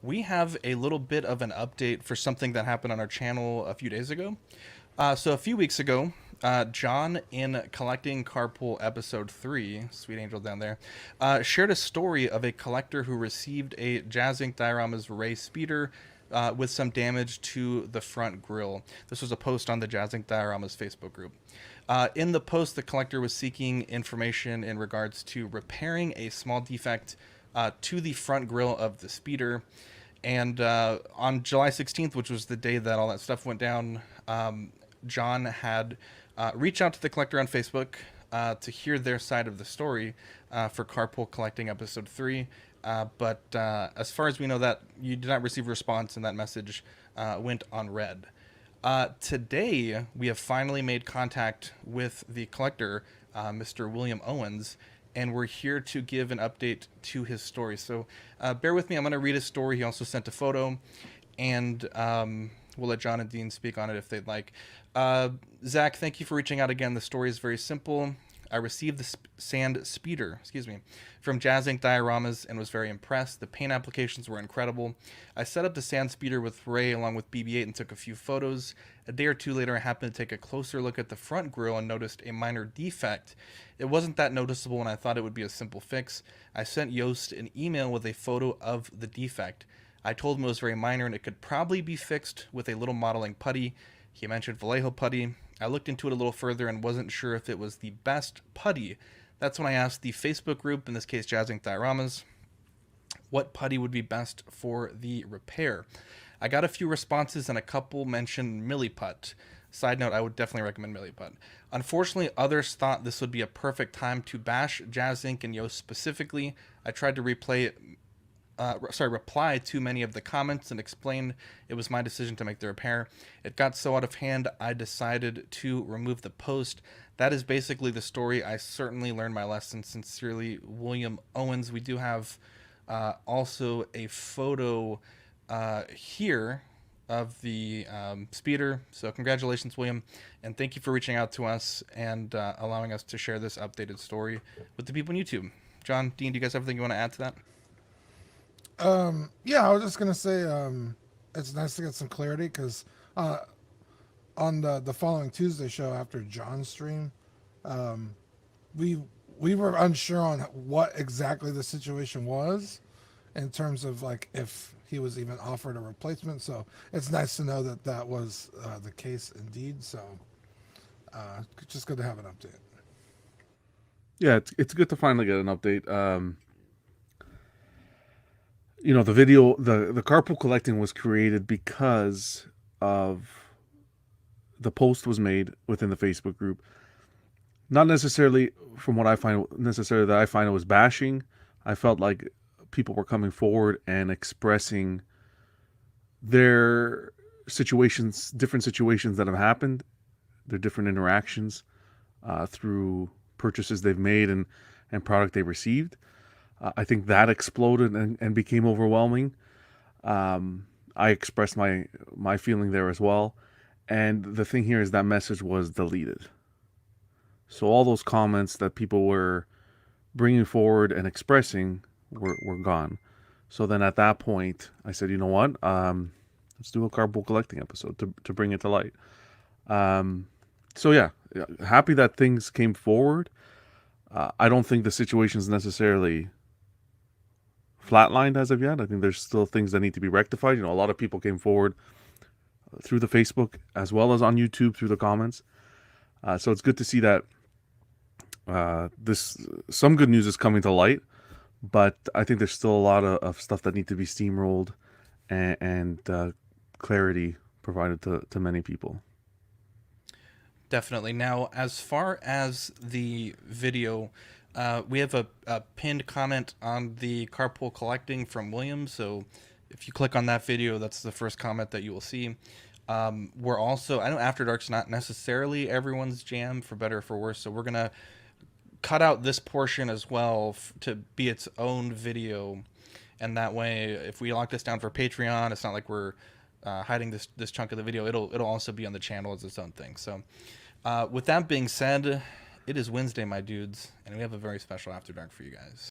we have a little bit of an update for something that happened on our channel a few days ago. So a few weeks ago, John in Collecting Carpool Episode 3, Sweet Angel down there, shared a story of a collector who received a Jazz Inc. Dioramas Ray Speeder with some damage to the front grille. This was a post on the Jazz Inc. Dioramas Facebook group. In the post, the collector was seeking information in regards to repairing a small defect to the front grille of the speeder. And on July 16th, which was the day that all that stuff went down, John had reached out to the collector on Facebook to hear their side of the story for Carpool Collecting Episode 3. But as far as we know, that you did not receive a response, and that message went unread. Today, we have finally made contact with the collector, Mr. William Owens, and we're here to give an update to his story. So bear with me. I'm going to read his story. He also sent a photo, and we'll let John and Dean speak on it if they'd like. Zach, thank you for reaching out again. The story is very simple. I received the sand speeder, from Jazz Inc. Dioramas and was very impressed. The paint applications were incredible. I set up the sand speeder with Ray along with BB-8 and took a few photos. A day or two later, I happened to take a closer look at the front grille and noticed a minor defect. It wasn't that noticeable, and I thought it would be a simple fix. I sent Yost an email with a photo of the defect. I told him it was very minor and it could probably be fixed with a little modeling putty. He mentioned Vallejo putty. I looked into it a little further and wasn't sure if it was the best putty. That's when I asked the Facebook group, in this case Jazz Inc. Dioramas, what putty would be best for the repair. I got a few responses and a couple mentioned Milliput. Side note, I would definitely recommend Milliput. Unfortunately, others thought this would be a perfect time to bash Jazz Inc. and Yoast specifically. I tried to reply to many of the comments and explain it was my decision to make the repair. It got so out of hand, I decided to remove the post. That is basically the story. I certainly learned my lesson. Sincerely, William Owens. We do have also a photo here of the speeder. So congratulations, William, and thank you for reaching out to us and allowing us to share this updated story with the people on YouTube. John, Dean, do you guys have anything you want to add to that? Yeah, I was just gonna say, it's nice to get some clarity because on the following Tuesday show after John's stream, um, we we were unsure on what exactly the situation was in terms of like if he was even offered a replacement. So it's nice to know that that was the case indeed. So just good to have an update. Yeah, it's good to finally get an update. The video, the carpool collecting was created because of the post was made within the Facebook group. Not necessarily from what I find necessarily that I find it was bashing. I felt like people were coming forward and expressing their situations, different situations that have happened, their different interactions through purchases they've made and product they received. I think that exploded and became overwhelming. I expressed my feeling there as well. And the thing here is that message was deleted. So all those comments that people were bringing forward and expressing were gone. So then at that point, I said, you know what? Let's do a carpool collecting episode to bring it to light. So yeah, happy that things came forward. I don't think the situation is necessarily flatlined as of yet. I think there's still things that need to be rectified. A lot of people came forward through the Facebook as well as on YouTube through the comments. So it's good to see that some good news is coming to light, but I think there's still a lot of stuff that need to be steamrolled and clarity provided to many people. Definitely. Now, as far as the video, we have a pinned comment on the carpool collecting from William. So if you click on that video, that's the first comment that you will see. We're also, I know After Dark's not necessarily everyone's jam, for better or for worse. So we're going to cut out this portion as well to be its own video. And that way, if we lock this down for Patreon, it's not like we're hiding this chunk of the video. It'll also be on the channel as its own thing. So with that being said, it is Wednesday, my dudes, and we have a very special After Dark for you guys.